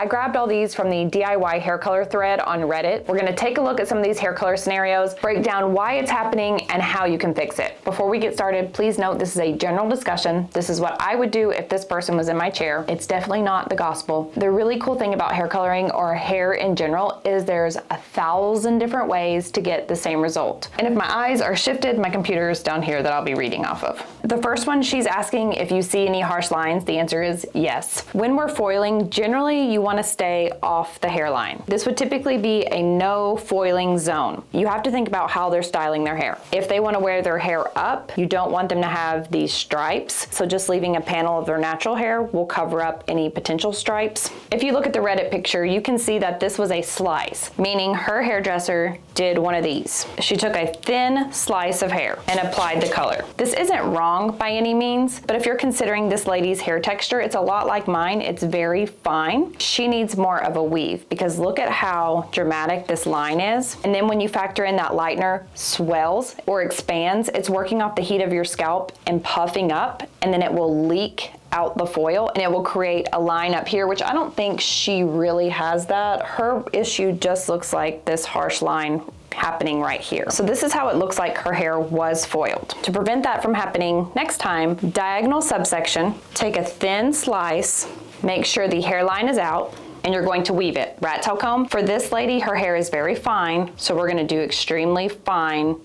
I grabbed all these from the DIY hair color thread on Reddit. We're gonna take a look at some of these hair color scenarios, break down why it's happening and how you can fix it. Before we get started, please note this is a general discussion. This is what I would do if this person was in my chair. It's definitely not the gospel. The really cool thing about hair coloring or hair in general is there's 1,000 different ways to get the same result. And if my eyes are shifted, my computer is down here that I'll be reading off of. The first one, she's asking if you see any harsh lines. The answer is yes. When we're foiling, generally you want to stay off the hairline. This would typically be a no foiling zone. You have to think about how they're styling their hair. If they want to wear their hair up, you don't want them to have these stripes. So just leaving a panel of their natural hair will cover up any potential stripes. If you look at the Reddit picture, you can see that this was a slice, meaning her hairdresser did one of these. She took a thin slice of hair and applied the color. This isn't wrong by any means, but if you're considering this lady's hair texture, it's a lot like mine. It's very fine. She needs more of a weave because look at how dramatic this line is. And then when you factor in that lightener swells or expands, it's working off the heat of your scalp and puffing up, and then it will leak out the foil and it will create a line up here, which I don't think she really has that. Her issue just looks like this harsh line happening right here. So this is how it looks like her hair was foiled. To prevent that from happening next time, diagonal subsection, take a thin slice, make sure the hairline is out, and you're going to weave it. Rat tail comb. For this lady, her hair is very fine, so we're gonna do extremely fine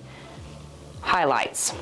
highlights.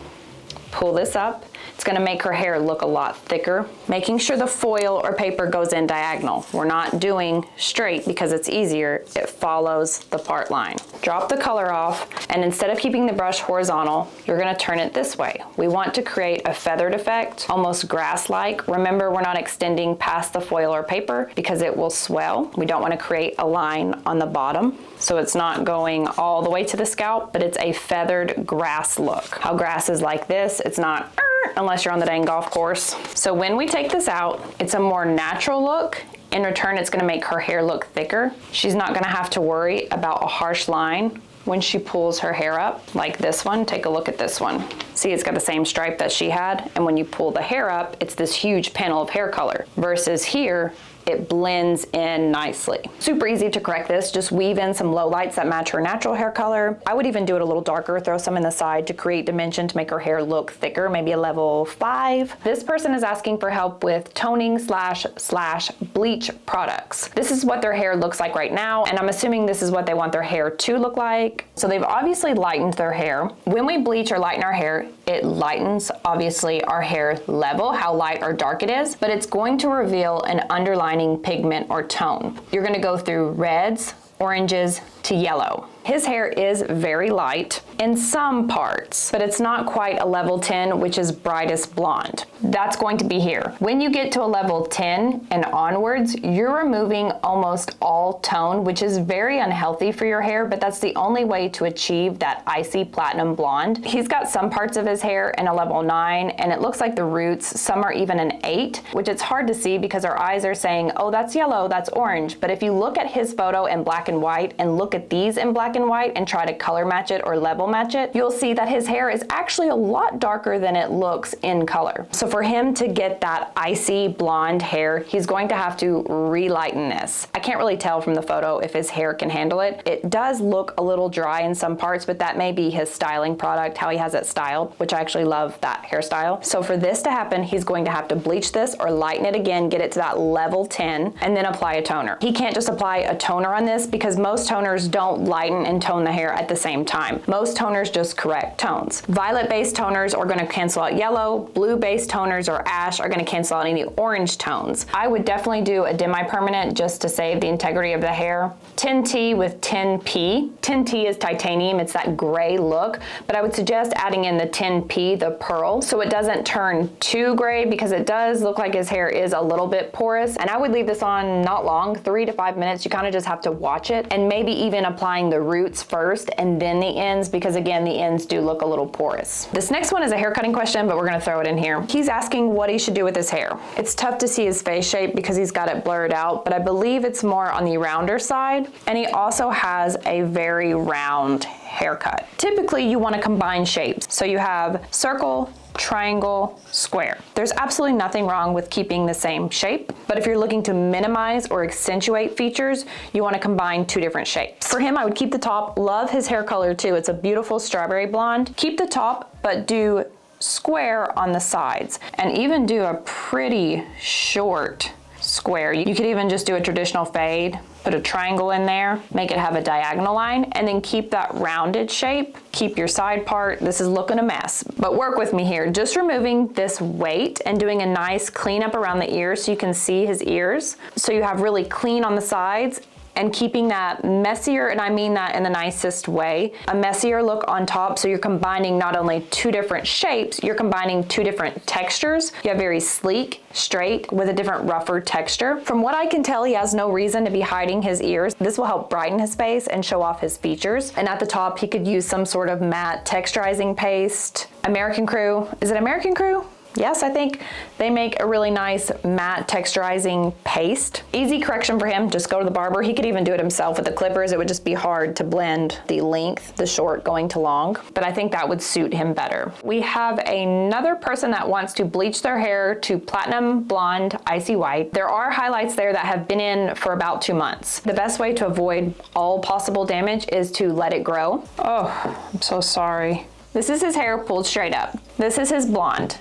Pull this up. It's gonna make her hair look a lot thicker, making sure the foil or paper goes in diagonal. We're not doing straight because it's easier. It follows the part line. Drop the color off, and instead of keeping the brush horizontal, you're gonna turn it this way. We want to create a feathered effect, almost grass-like. Remember, we're not extending past the foil or paper because it will swell. We don't wanna create a line on the bottom, so it's not going all the way to the scalp, but it's a feathered grass look. How grass is like this, it's not unless you're on the dang golf course. So when we take this out, it's a more natural look. In return, it's gonna make her hair look thicker. She's not gonna have to worry about a harsh line when she pulls her hair up, like this one. Take a look at this one. See, it's got the same stripe that she had, and when you pull the hair up, it's this huge panel of hair color. Versus here, it blends in nicely. Super easy to correct this. Just weave in some lowlights that match her natural hair color. I would even do it a little darker, throw some in the side to create dimension to make her hair look thicker, maybe a level 5. This person is asking for help with toning slash bleach products. This is what their hair looks like right now, and I'm assuming this is what they want their hair to look like. So they've obviously lightened their hair. When we bleach or lighten our hair, it lightens, obviously, our hair level, how light or dark it is, but it's going to reveal an underlying pigment or tone. You're gonna go through reds, oranges to yellow. His hair is very light in some parts, but it's not quite a level 10, which is brightest blonde. That's going to be here. When you get to a level 10 and onwards, you're removing almost all tone, which is very unhealthy for your hair, but that's the only way to achieve that icy platinum blonde. He's got some parts of his hair in a level 9, and it looks like the roots, some are even an 8, which it's hard to see because our eyes are saying, oh, that's yellow, that's orange. But if you look at his photo in black and white and look at these in black and white and try to color match it or level match it, you'll see that his hair is actually a lot darker than it looks in color. So for him to get that icy blonde hair, he's going to have to relighten this. I can't really tell from the photo if his hair can handle it. It does look a little dry in some parts, but that may be his styling product, how he has it styled, which I actually love that hairstyle. So for this to happen, he's going to have to bleach this or lighten it again, get it to that level 10, and then apply a toner. He can't just apply a toner on this because most toners don't lighten and tone the hair at the same time. Most toners just correct tones. Violet-based toners are going to cancel out yellow. Blue-based toners or ash are going to cancel out any orange tones. I would definitely do a demi-permanent just to save the integrity of the hair. 10T with 10P. 10T is titanium. It's that gray look, but I would suggest adding in the 10P, the pearl, so it doesn't turn too gray because it does look like his hair is a little bit porous. And I would leave this on not long, 3 to 5 minutes. You kind of just have to watch it, and maybe even applying the roots first and then the ends, because again, the ends do look a little porous. This next one is a haircutting question, but we're gonna throw it in here. He's asking what he should do with his hair. It's tough to see his face shape because he's got it blurred out, but I believe it's more on the rounder side. And he also has a very round haircut. Typically, you wanna combine shapes. So you have circle, triangle, square. There's absolutely nothing wrong with keeping the same shape, but if you're looking to minimize or accentuate features, you want to combine two different shapes. For him, I would keep the top. Love his hair color too. It's a beautiful strawberry blonde. Keep the top, but do square on the sides, and even do a pretty short square. You could even just do a traditional fade, put a triangle in there, make it have a diagonal line, and then keep that rounded shape. Keep your side part. This is looking a mess, but work with me here. Just removing this weight and doing a nice cleanup around the ears so you can see his ears. So you have really clean on the sides, and keeping that messier, and I mean that in the nicest way, a messier look on top. So you're combining not only two different shapes, you're combining two different textures. You have very sleek, straight, with a different rougher texture. From what I can tell, he has no reason to be hiding his ears. This will help brighten his face and show off his features. And at the top, he could use some sort of matte texturizing paste. American Crew, is it American Crew? Yes, I think they make a really nice matte texturizing paste. Easy correction for him, just go to the barber. He could even do it himself with the clippers. It would just be hard to blend the length, the short going to long, but I think that would suit him better. We have another person that wants to bleach their hair to platinum blonde, icy white. There are highlights there that have been in for about 2 months. The best way to avoid all possible damage is to let it grow. Oh, I'm so sorry. This is his hair pulled straight up. This is his blonde.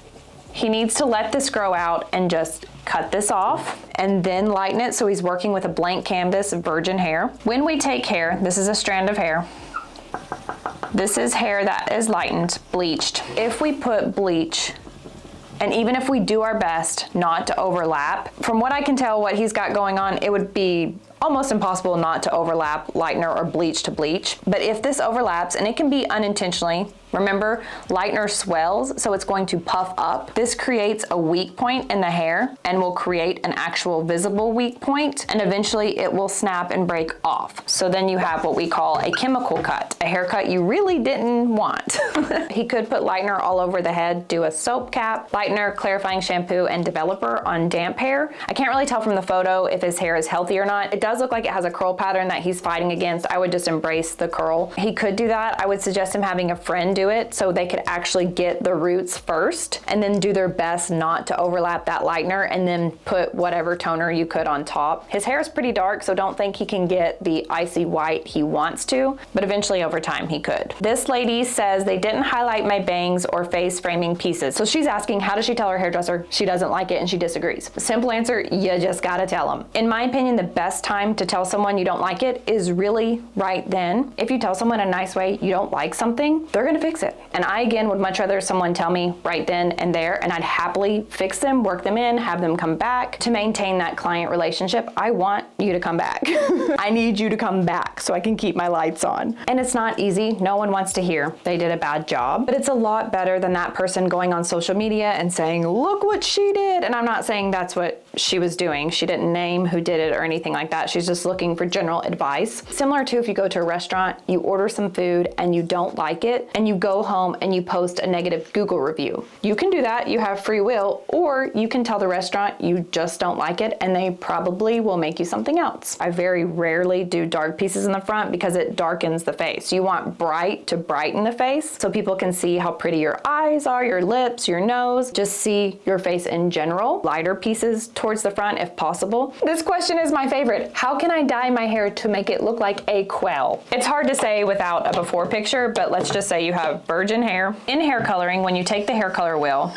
He needs to let this grow out and just cut this off and then lighten it so he's working with a blank canvas of virgin hair. When we take hair, this is a strand of hair. This is hair that is lightened, bleached. If we put bleach, and even if we do our best not to overlap, from what I can tell what he's got going on, it would be almost impossible not to overlap lightener or bleach to bleach. But if this overlaps, and it can be unintentionally, remember, lightener swells, so it's going to puff up. This creates a weak point in the hair and will create an actual visible weak point, and eventually it will snap and break off. So then you have what we call a chemical cut, a haircut you really didn't want. He could put lightener all over the head, do a soap cap, lightener, clarifying shampoo, and developer on damp hair. I can't really tell from the photo if his hair is healthy or not. It does look like it has a curl pattern that he's fighting against. I would just embrace the curl. He could do that. I would suggest him having a friend do it so they could actually get the roots first and then do their best not to overlap that lightener and then put whatever toner you could on top. His hair is pretty dark, so don't think he can get the icy white he wants to, but eventually over time he could. This lady says they didn't highlight my bangs or face framing pieces. So she's asking, how does she tell her hairdresser she doesn't like it and she disagrees? Simple answer, you just gotta tell them. In my opinion, the best time to tell someone you don't like it is really right then. If you tell someone in a nice way you don't like something, they're gonna fix it. And I, again, would much rather someone tell me right then and there, and I'd happily fix them, work them in, have them come back. To maintain that client relationship, I want you to come back. I need you to come back so I can keep my lights on. And it's not easy. No one wants to hear they did a bad job, but it's a lot better than that person going on social media and saying, look what she did. And I'm not saying that's what she was doing. She didn't name who did it or anything like that. She's just looking for general advice. Similar to if you go to a restaurant, you order some food and you don't like it, and you go home and you post a negative Google review. You can do that, you have free will, or you can tell the restaurant you just don't like it and they probably will make you something else. I very rarely do dark pieces in the front because it darkens the face. You want bright to brighten the face so people can see how pretty your eyes are, your lips, your nose, just see your face in general. Lighter pieces towards the front if possible. This question is my favorite. How can I dye my hair to make it look like a quail? It's hard to say without a before picture, but let's just say you have virgin hair. In hair coloring, when you take the hair color wheel,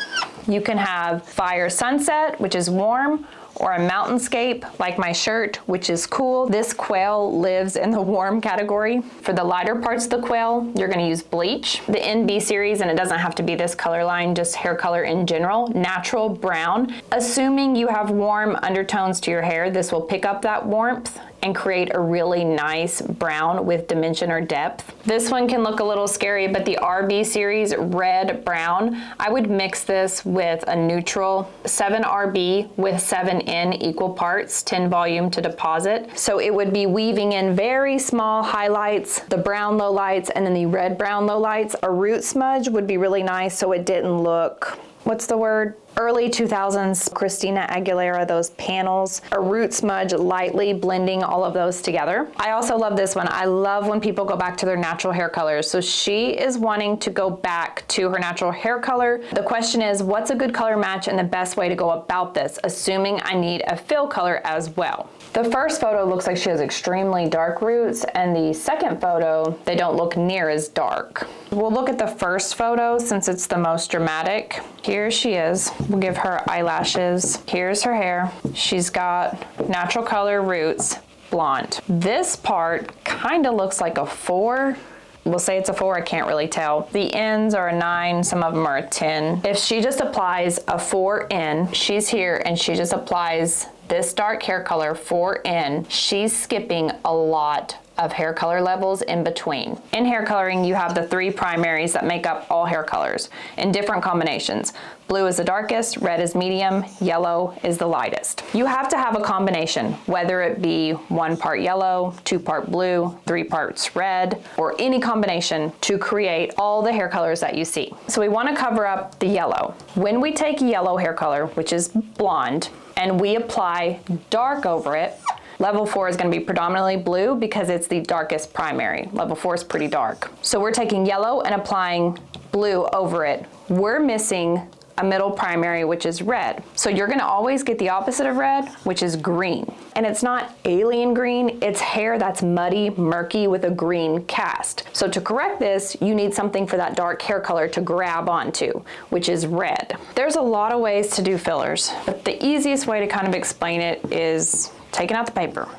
you can have fire sunset, which is warm, or a mountainscape like my shirt, which is cool. This quail lives in the warm category. For the lighter parts of the quail, you're gonna use bleach. The NB series, and it doesn't have to be this color line, just hair color in general, natural brown. Assuming you have warm undertones to your hair, this will pick up that warmth and create a really nice brown with dimension or depth. This one can look a little scary, but the RB series, red brown, I would mix this with a neutral 7 RB with 7 N equal parts, 10 volume to deposit. So it would be weaving in very small highlights, the brown lowlights, and then the red brown lowlights. A root smudge would be really nice so it didn't look what's the word? Early 2000s Christina Aguilera, those panels, a root smudge, lightly blending all of those together. I also love this one. I love when people go back to their natural hair colors. So she is wanting to go back to her natural hair color. The question is, what's a good color match and the best way to go about this, assuming I need a fill color as well? The first photo looks like she has extremely dark roots, and the second photo, they don't look near as dark. We'll look at the first photo since it's the most dramatic. Here she is. We'll give her eyelashes. Here's her hair. She's got natural color roots, blonde. This part kind of looks like a 4. We'll say it's a 4, I can't really tell. The ends are a 9, some of them are a 10. If she just applies a 4 in, she's here and she just applies this dark hair color 4 in, she's skipping a lot of hair color levels in between. In hair coloring, you have the 3 primaries that make up all hair colors in different combinations. Blue is the darkest, red is medium, yellow is the lightest. You have to have a combination, whether it be 1 part yellow, 2 part blue, 3 parts red, or any combination to create all the hair colors that you see. So we want to cover up the yellow. When we take yellow hair color, which is blonde, and we apply dark over it, level 4 is going to be predominantly blue because it's the darkest primary. Level 4 is pretty dark. So we're taking yellow and applying blue over it. We're missing a middle primary, which is red. So you're going to always get the opposite of red, which is green. And it's not alien green, it's hair that's muddy, murky with a green cast. So to correct this, you need something for that dark hair color to grab onto, which is red. There's a lot of ways to do fillers, but the easiest way to kind of explain it is taking out the paper.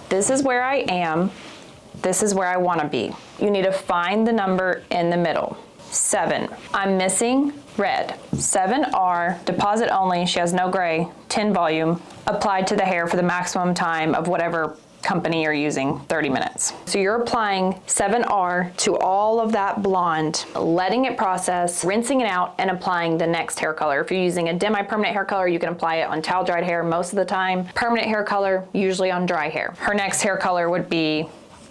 This is where I am. This is where I want to be. You need to find the number in the middle. 7. I'm missing red. 7R, deposit only, she has no gray, 10 volume, applied to the hair for the maximum time of whatever company you're using, 30 minutes. So you're applying 7R to all of that blonde, letting it process, rinsing it out, and applying the next hair color. If you're using a demi-permanent hair color, you can apply it on towel dried hair most of the time. Permanent hair color, usually on dry hair. Her next hair color would be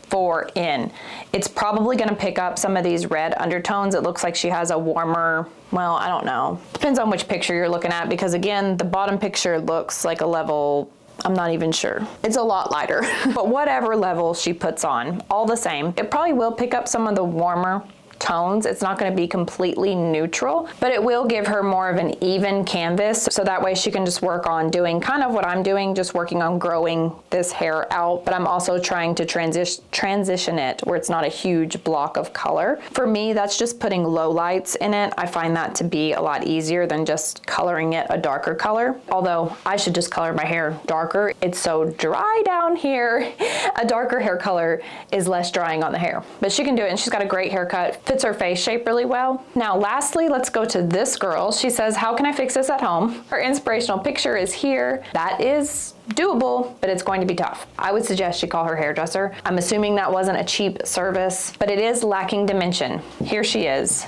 4 in. It's probably going to pick up some of these red undertones. It looks like she has a warmer, well, I don't know. Depends on which picture you're looking at, because again, the bottom picture looks like a level, I'm not even sure. It's a lot lighter. But whatever level she puts on, all the same, it probably will pick up some of the warmer tones. It's not going to be completely neutral, but it will give her more of an even canvas, so that way she can just work on doing kind of what I'm doing, just working on growing this hair out, but I'm also trying to transition it where it's not a huge block of color. For me, that's just putting low lights in it. I find that to be a lot easier than just coloring it a darker color, although I should just color my hair darker. It's so dry down here. A darker hair color is less drying on the hair, but she can do it, and she's got a great haircut. Fits her face shape really well. Now, lastly, let's go to this girl. She says, how can I fix this at home? Her inspirational picture is here. That is doable, but it's going to be tough. I would suggest she call her hairdresser. I'm assuming that wasn't a cheap service, but it is lacking dimension. Here she is.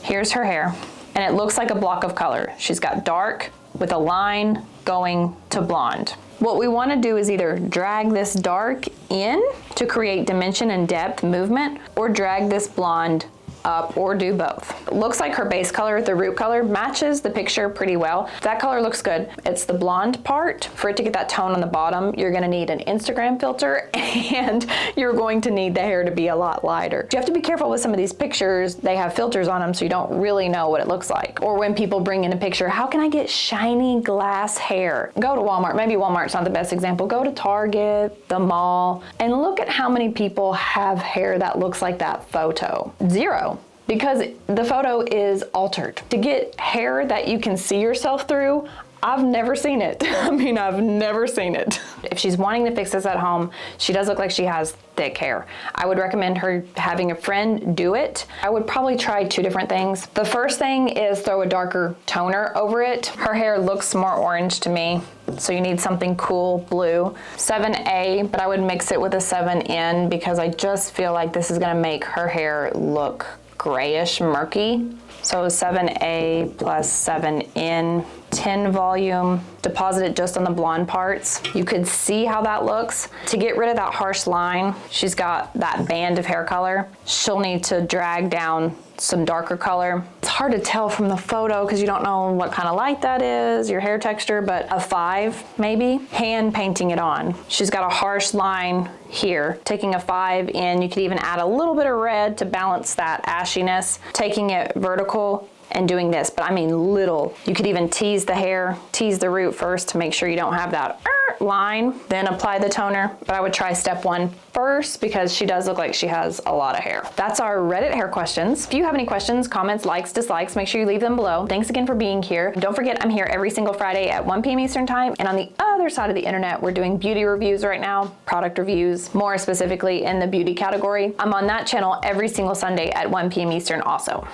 Here's her hair, and it looks like a block of color. She's got dark with a line going to blonde. What we want to do is either drag this dark in to create dimension and depth movement, or drag this blonde up, or do both. It looks like her base color, the root color, matches the picture pretty well. That color looks good. It's the blonde part. For it to get that tone on the bottom, you're gonna need an Instagram filter, and you're going to need the hair to be a lot lighter. You have to be careful with some of these pictures. They have filters on them, so you don't really know what it looks like. Or when people bring in a picture, how can I get shiny glass hair? Go to Walmart. Maybe Walmart's not the best example. Go to Target, the mall, and look at how many people have hair that looks like that photo. 0. Because the photo is altered. To get hair that you can see yourself through, I've never seen it. I mean, I've never seen it. If she's wanting to fix this at home, she does look like she has thick hair. I would recommend her having a friend do it. I would probably try 2 different things. The first thing is throw a darker toner over it. Her hair looks more orange to me, so you need something cool blue. 7A, but I would mix it with a 7N because I just feel like this is gonna make her hair look grayish, murky. So 7A plus 7N 10 volume, deposit it just on the blonde parts. You could see how that looks. To get rid of that harsh line, she's got that band of hair color. She'll need to drag down some darker color. It's hard to tell from the photo because you don't know what kind of light that is, your hair texture, but a 5 maybe. Hand painting it on. She's got a harsh line here. Taking a 5 in, you could even add a little bit of red to balance that ashiness. Taking it vertical and doing this, but I mean little. You could even tease the hair, tease the root first to make sure you don't have that line, then apply the toner. But I would try step 1 first because she does look like she has a lot of hair. That's our Reddit hair questions. If you have any questions, comments, likes, dislikes, make sure you leave them below. Thanks again for being here. Don't forget, I'm here every single Friday at 1 p.m. Eastern time. And on the other side of the internet, we're doing beauty reviews right now, product reviews, more specifically in the beauty category. I'm on that channel every single Sunday at 1 p.m. Eastern also.